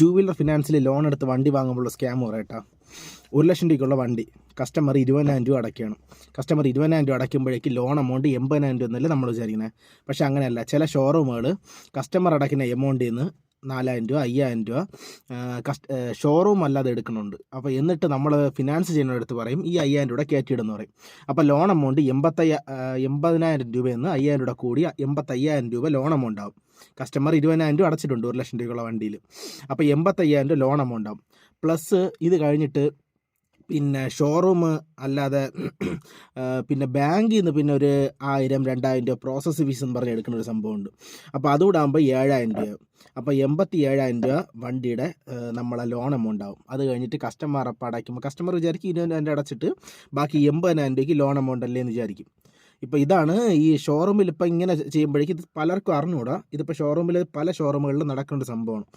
Two wheeler ഫിനാൻസിൽ loan എടുത്ത് വണ്ടി വാങ്ങുമ്പോഴുള്ള scam പറയട്ടാ. 1,00,000 രൂപയ്ക്കുള്ള വണ്ടി കസ്റ്റമർ 20,000 രൂപ അടയ്ക്കുകയാണ്. കസ്റ്റമർ 20,000 രൂപ അടയ്ക്കുമ്പോഴേക്ക് ലോൺ എമൗണ്ട് 80,000 രൂപ എന്നല്ലേ നമ്മൾ വിചാരിക്കുന്നത്. പക്ഷേ അങ്ങനെയല്ല. ചില ഷോറൂമുകൾ കസ്റ്റമർ അടയ്ക്കുന്ന എമൗണ്ടിൽ നിന്ന് 4,000 രൂപ 5,000 രൂപ ഷോറൂം അല്ലാതെ എടുക്കുന്നുണ്ട്. അപ്പോൾ എന്നിട്ട് നമ്മൾ ഫിനാൻസ് ചെയ്യുന്നവരടുത്ത് പറയും ഈ 5,000 രൂപ കയറ്റിയിടുന്നു പറയും. അപ്പോൾ ലോൺ എമൗണ്ട് 80,000 രൂപയിൽ നിന്ന് 5,000 രൂപ കൂടി 85,000 രൂപ ലോൺ എമൗണ്ട് ആവും. കസ്റ്റമർ 20,000 രൂപ അടച്ചിട്ടുണ്ട് 1,00,000 രൂപയുള്ള വണ്ടിയിൽ. അപ്പോൾ 85,000 രൂപ ലോൺ എമൗണ്ട് ആവും. പ്ലസ് ഇത് കഴിഞ്ഞിട്ട് പിന്നെ ഷോറൂം അല്ലാതെ പിന്നെ ബാങ്കിൽ നിന്ന് പിന്നെ ഒരു 1,000 2,000 രൂപ പ്രോസസ് ഫീസ് എന്ന് പറഞ്ഞ് എടുക്കുന്ന ഒരു സംഭവമുണ്ട്. അപ്പോൾ അതുകൂടെ ആകുമ്പോൾ 7,000 രൂപ. അപ്പോൾ 87,000 രൂപ വണ്ടിയുടെ നമ്മളെ ലോൺ എമൗണ്ട് ആവും. അത് കഴിഞ്ഞിട്ട് കസ്റ്റമർ അപ്പം അടയ്ക്കുമ്പോൾ കസ്റ്റമർ വിചാരിക്കും 20,000 അടച്ചിട്ട് ബാക്കി 80,000 രൂപയ്ക്ക് ലോൺ എമൗണ്ട് അല്ലേ എന്ന് വിചാരിക്കും. ഇപ്പോൾ ഇതാണ് ഈ ഷോറൂമിൽ ഇപ്പോൾ ഇങ്ങനെ ചെയ്യുമ്പോഴേക്കും ഇത് പലർക്കും അറിഞ്ഞുകൂടാ. ഇതിപ്പോൾ ഷോറൂമിൽ പല ഷോറൂമുകളിലും നടക്കേണ്ട സംഭവമാണ്.